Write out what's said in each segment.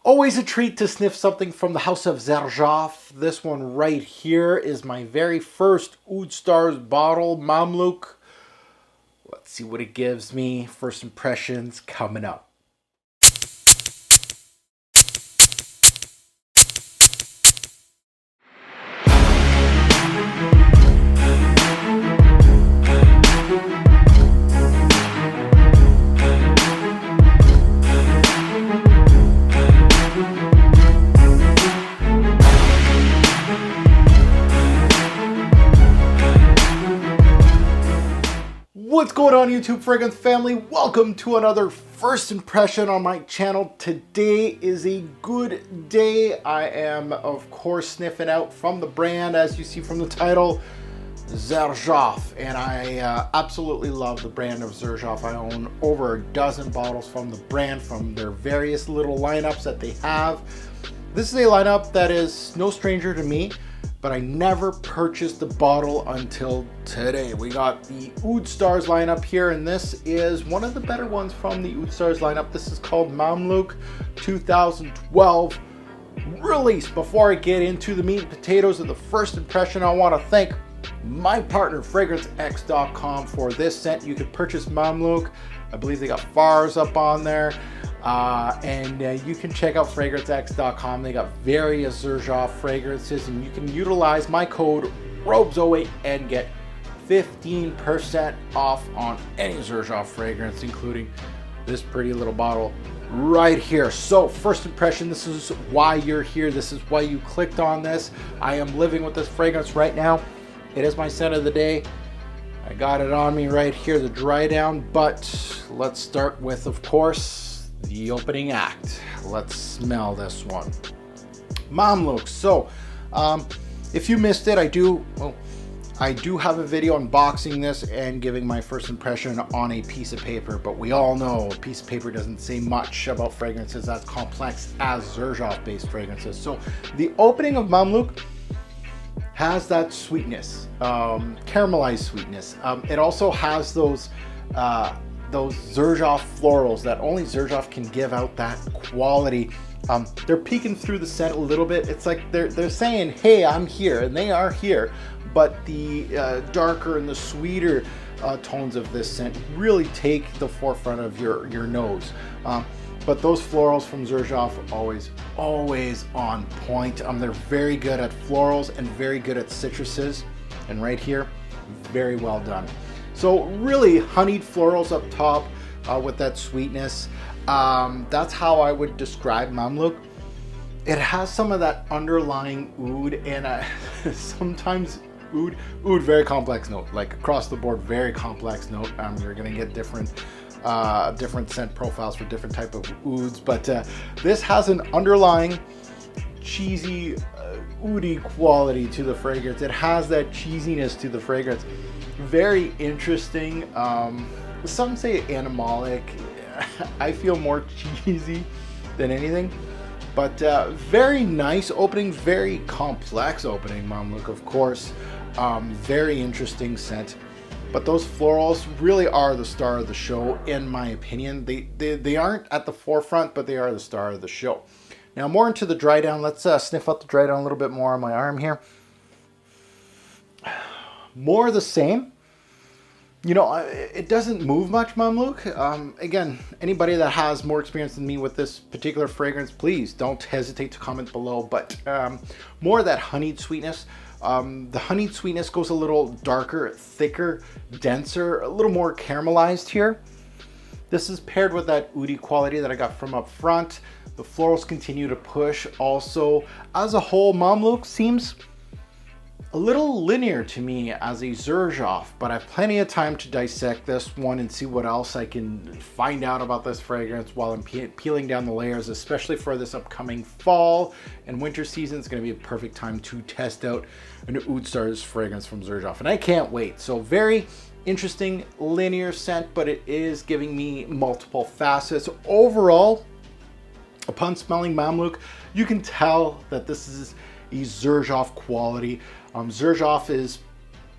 Always a treat to sniff something from the house of Xerjoff. This one right here is my very first Oud Stars bottle, Mamluk. Let's see what it gives me. First impressions coming up. What's going on, YouTube fragrance family? Welcome to another first impression on my channel. Today is a good day. I am, of course, sniffing out from the brand, as you see from the title, Xerjoff. And I absolutely love the brand of Xerjoff. I own over a dozen bottles from the brand, from their various little lineups that they have. This is a lineup that is no stranger to me, but I never purchased the bottle until today. We got the Oud Stars lineup here, and this is one of the better ones from the Oud Stars lineup. This is called Mamluk 2012 release. Before I get into the meat and potatoes of the first impression, I want to thank my partner fragrancefamily for this scent. You can purchase Mamluk. I believe they got FARs up on there. And you can check out fragrancefamily. They got various Xerjoff fragrances, and you can utilize my code ROBES08 and get 15% off on any Xerjoff fragrance, including this pretty little bottle right here. So first impression, this is why you're here. This is why you clicked on this. I am living with this fragrance right now. It is my scent of the day. I got it on me right here, the dry down, but let's start with, of course, the opening act. Let's smell this one. Mamluk. So if you missed it, I do have a video unboxing this and giving my first impression on a piece of paper, but we all know a piece of paper doesn't say much about fragrances as complex as Xerjoff based fragrances. So the opening of Mamluk has that sweetness, caramelized sweetness. It also has those Xerjoff florals that only Xerjoff can give out that quality. They're peeking through the scent a little bit. It's like they're saying, hey, I'm here, and they are here, but the darker and the sweeter tones of this scent really take the forefront of your nose. But those florals from Xerjoff always on point. They're very good at florals and very good at citruses, and right here, very well done. So really honeyed florals up top with that sweetness. That's how I would describe Mamluk. It has some of that underlying oud, and sometimes oud, very complex note, like across the board, very complex note. You're gonna get different scent profiles for different type of ouds, but this has an underlying cheesy, oudy quality to the fragrance. It has that cheesiness to the fragrance. Very interesting. Some say animalic. I feel more cheesy than anything, but very nice opening, very complex opening. Mamluk, of course, very interesting scent. But those florals really are the star of the show, in my opinion. They aren't at the forefront, but they are the star of the show. Now, more into the dry down. Let's sniff out the dry down a little bit more on my arm here. More of the same. You know, it doesn't move much, Mamluk. Again, anybody that has more experience than me with this particular fragrance, please don't hesitate to comment below. But more of that honeyed sweetness. The honeyed sweetness goes a little darker, thicker, denser, a little more caramelized here. This is paired with that oudy quality that I got from up front. The florals continue to push also. As a whole, Mamluk seems a little linear to me as a Xerjoff, but I have plenty of time to dissect this one and see what else I can find out about this fragrance while I'm peeling down the layers, especially for this upcoming fall and winter season. It's going to be a perfect time to test out an Oud Stars fragrance from Xerjoff, and I can't wait. So very interesting linear scent, but it is giving me multiple facets. Overall, upon smelling Mamluk, you can tell that this is a Xerjoff quality. Xerjoff is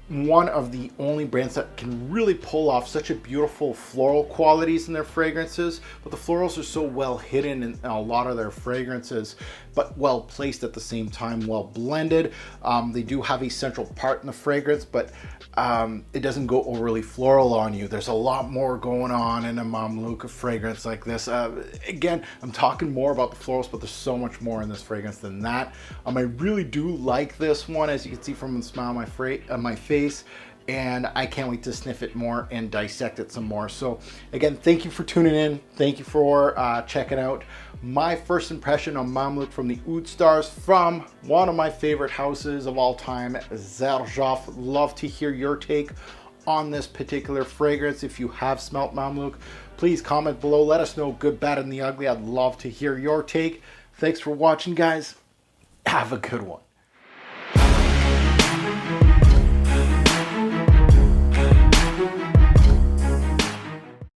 one of the only brands that can really pull off such a beautiful floral qualities in their fragrances, but the florals are so well hidden in a lot of their fragrances, but well placed at the same time, well blended. They do have a central part in the fragrance, but it doesn't go overly floral on you. There's a lot more going on in a Mamluk fragrance like this. Again, I'm talking more about the florals, but there's so much more in this fragrance than that. I really do like this one, as you can see from the smile on my face, and I can't wait to sniff it more and dissect it some more. So again, thank you for tuning in. Thank you for checking out my first impression on Mamluk from the Oud Stars from one of my favorite houses of all time, Xerjoff. Love to hear your take on this particular fragrance. If you have smelt Mamluk, please comment below. Let us know good, bad, and the ugly. I'd love to hear your take. Thanks for watching, guys. Have a good one.